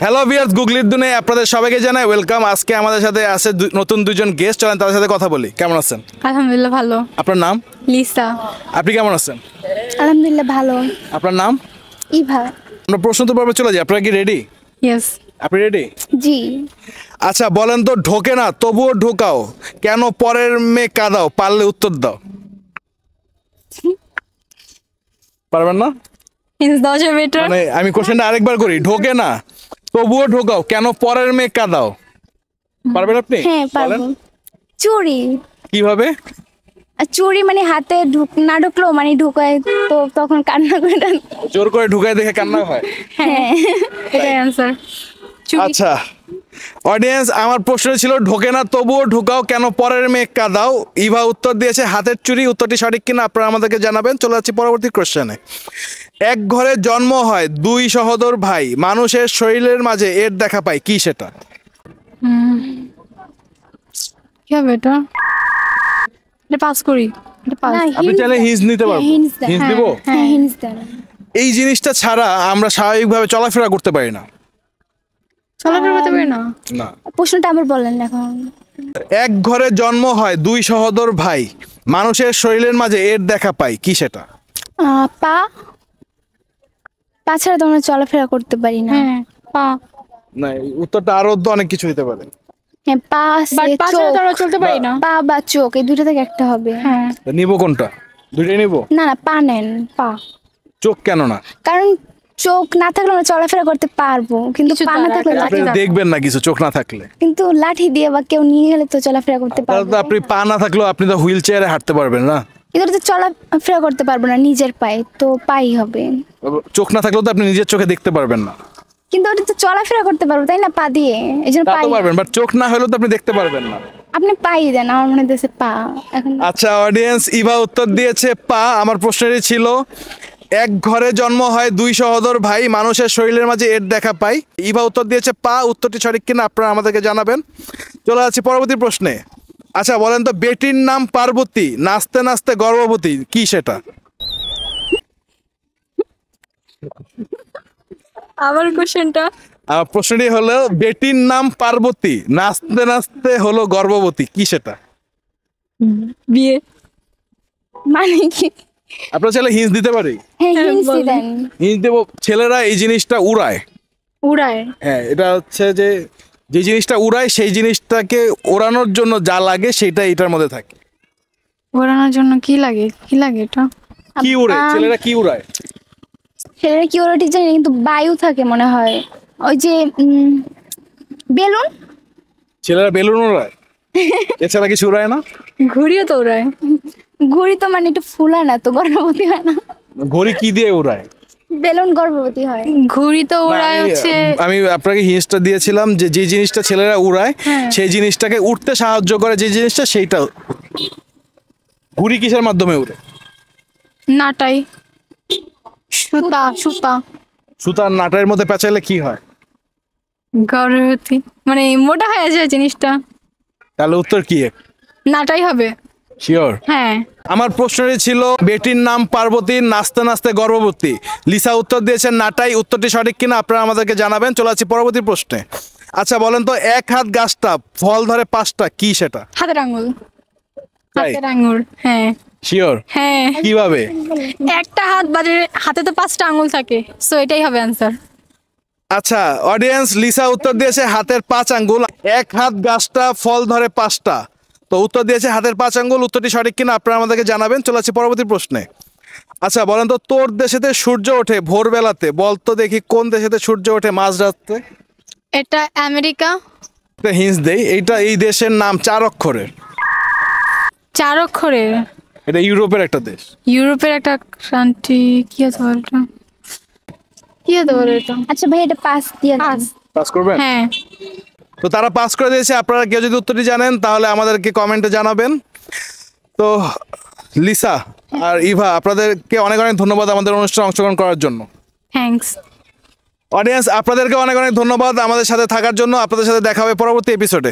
Hello viewers, গুগলির দুনিয়ায় আপনাদের সবাইকে জানাই ওয়েলকাম। আজকে আমাদের সাথে আছে নতুন দুইজন গেস্ট, চলেন তাদের সাথে কথা বলি। কেমন আছেন? আলহামদুলিল্লাহ ভালো। আপনার নাম? লিসা। আপনি কেমন আছেন? আলহামদুলিল্লাহ ভালো। আপনার নাম? ইভা। আমরা প্রশ্ন তো পর্বে চলে যাই। আপনারা কি রেডি? ইয়েস। আপনি রেডি? জি। আচ্ছা বলেন তো, ঢোকে না তবুও ঢোকাও, কেন পরের মেয়ে কাঁদাও? পারলে উত্তর দাও। পারবেন না? হিন্স দাও যাবে এটা। মানে আমি কোশ্চেনটা আরেকবার করি, ঢোকে না তবুও ঢোকাও, কেন পরের মেয়ে কাঁদাও? পারবেন আপনি? হ্যাঁ পারবো। চুরি। কিভাবে? চুরি মানে হাতে না ঢুকলো মানে ঢুকায়, তো তখন কান্না করে দেন। জোর করে ঢুকায় দেখে কান্না হয়? হ্যাঁ এটাই অ্যানসার। চুরি। আচ্ছা অডিয়েন্স, আমার প্রশ্ন ছিল ঢোকে না তবুও ঢুকাও, কেন পরের মেয়ে কাঁদাও? ইভা উত্তর দিয়েছে হাতের চুরি। উত্তরটি সঠিক কিনা আপনারা আমাদেরকে জানাবেন। চলে যাচ্ছি পরবর্তী কোশ্চেনে। এক ঘরে জন্ম হয় দুই সহোদর ভাই, মানুষের শরীরের মাঝে এর দেখা পায়, কি সেটা? কি হবে এটা? এটা পাস করি। এটা পাস। আপনি চাইলে হিন্স নিতে পারবেন। হিন্স দিব? হ্যাঁ হিন্স দেন। এই জিনিসটা ছাড়া আমরা স্বাভাবিকভাবে চলাফেরা করতে পারি না। চলাফেরা করতে পারি না? না। প্রশ্নটা আবার বলেন এখন। এক ঘরে জন্ম হয় দুই সহোদর ভাই, মানুষের শরীরের মাঝে এর দেখা পায়, কি সেটা? পা। পা ছাড়া তো আমরা চলাফেরা করতে পারি না। হ্যাঁ পা। না, উত্তরটা আরো তো অনেক কিছু হতে পারে। হ্যাঁ পা চোখ। চলতে পারি না। পা বা চোখ এই দুটো থেকে একটা হবে। হ্যাঁ। নিব কোনটা? দুইটাই নিব? না না পা নেন। পা। চোখ কেন না? কারণ চোখ না থাকলে আমরা চলাফেরা করতে পারবো, কিন্তু পা না থাকলে আপনি দেখবেন না কিছু চোখ না থাকলে। কিন্তু লাঠি দিয়ে বা কেউ নিয়ে গেলে তো চলাফেরা করতে তাহলে পারবো। তো আপনি পা না থাকলেও আপনি তো হুইল চেয়ারে হাঁটতে পারবেন না। কিন্তু তো চলাফেরা করতে পারবো না নিজের পায়ে, তো পাই হবে। চোখ না থাকলেও তো আপনি নিজের চোখে দেখতে পারবেন না। কিন্তু ওটা তো চলাফেরা করতে পারবো তাই না, পা দিয়ে। এই জন্য তা পাই তো পারবেন, বাট চোখ না হলেও তো আপনি দেখতে পারবেন না। আপনি পাই দেন, আমার মনে হচ্ছে পা এখন। আচ্ছা অডিয়েন্স, ইভা উত্তর দিয়েছে পা। আমার প্রশ্নটি ছিল এক ঘরে জন্ম হয় দুই সহোদর ভাই, মানুষের শরীরের মাঝে এর দেখা পায়। ইভা উত্তর দিয়েছে পা। উত্তরটি সঠিক কিনা আপনারা আমাদেরকে জানাবেন। চলে যাচ্ছি পরবর্তী প্রশ্নে। আচ্ছা বলেন তো, বেটির নাম পার্বতী, নাচতে নাচতে গর্ভবতী, কি সেটা? আবার কোশ্চেনটা। প্রশ্নটি হলো বেটির নাম পার্বতী, নাচতে নাচতে হলো গর্ভবতী, কি সেটা? বিয়ে। মানে কি? আপনার ছেলে হিন্স দিতে পারি? হ্যাঁ হিন্স দেন। হিন্স দেবো। ছেলেরা এই জিনিসটা উড়ায়। উড়ায়? হ্যাঁ, এটা হচ্ছে যে যে জিনিসটা উড়ায় সেই জিনিসটাকে ওড়ানোর জন্য যা লাগে সেটা এটার মধ্যে থাকে। ওড়ানোর জন্য কি লাগে? কি লাগে এটা? কি উড়ে? ছেলেরা কি উড়ায়? ছেলেরা কি ওরা ঠিক জানি না, কিন্তু বায়ু থাকে মনে হয়। ওই যে বেলুন। ছেলেরা বেলুন উড়ায়, এছাড়া কিছু উড়ায় না। ঘুড়িও তো উড়ায়। ঘুড়ি তো মানে একটু ফুলা না, তো গর্ভবতী হয় না। ঘড়ি কি দিয়ে উড়ায়? বেলুন গর্ভবতী হয়। ঘুড়ি তো উড়ায় হচ্ছে। আমি আপনাকে হিন্সটা দিয়েছিলাম যে যে জিনিসটা ছেলেরা উড়ায় সেই জিনিসটাকে উঠতে সাহায্য করে, যে জিনিসটা সেইটা। ঘুড়ি কিসের মাধ্যমে উড়ে? নাটাই। সুতা। সুতা। সুতার নাটার মধ্যে পেঁচাইলে কি হয়? গর্ভবতী মানে মোটা হয়ে যায় জিনিসটা। তাহলে উত্তর কি? নাটাই হবে। শিওর? হ্যাঁ। আমার প্রশ্নটি ছিল বেটির নাম পার্বতী, নাচতে নাচতে গর্ভবতী। লিসা উত্তর দিয়েছেন নাটাই। উত্তরটি সঠিক কিনা আপনারা আমাদেরকে জানাবেন। চলে যাচ্ছি পরবর্তী প্রশ্নে। আচ্ছা বলেন তো, এক হাত গাছটা ফল ধরে পাঁচটা, কি সেটা? হাতের আঙ্গুল। তাই? হাতের আঙ্গুল। হ্যাঁ। শিওর? হ্যাঁ। কিভাবে? একটা হাত বাদে হাতে তো 5টা আঙ্গুল থাকে, সো এটাই হবে অ্যানসার। আচ্ছা অডিয়েন্স, লিসা উত্তর দিয়েছে হাতের 5 আঙ্গুল। এক হাত গাছটা ফল ধরে 5টা, তো উত্তর দিয়েছে হাতের 5 আঙ্গুল। উত্তরটি সঠিক কিনা আপনারা আমাদেরকে জানাবেন। চলে যাচ্ছি পরবর্তী প্রশ্নে। আচ্ছা বলেন তো, তোর দেশেতে সূর্য ওঠে ভোরবেলাতে, বলতো দেখি কোন দেশেতে সূর্য ওঠে মাঝরাতে? এটা আমেরিকা। হিন্স দেই, এইটা এই দেশের নাম 4 অক্ষরের। 4 অক্ষরের? এটা ইউরোপের একটা দেশ। ইউরোপের একটা কান্ট্রি। কি হতে পারে এটা? কি হতে পারে এটা? আচ্ছা ভাই এটা পাস দিয়ে দেন। পাস করবেন? হ্যাঁ। তো তারা পাস করে দিয়েছে। আপনারা কেউ যদি উত্তরটি জানেন তাহলে আমাদেরকে কমেন্টে জানাবেন। তো লিসা আর ইভা, আপনাদেরকে অনেক অনেক ধন্যবাদ আমাদের অনুষ্ঠানে অংশগ্রহণ করার জন্য। থ্যাঙ্কস। অডিয়েন্স, আপনাদেরকে অনেক অনেক ধন্যবাদ আমাদের সাথে থাকার জন্য। আপনাদের সাথে দেখা হবে পরবর্তী এপিসোডে।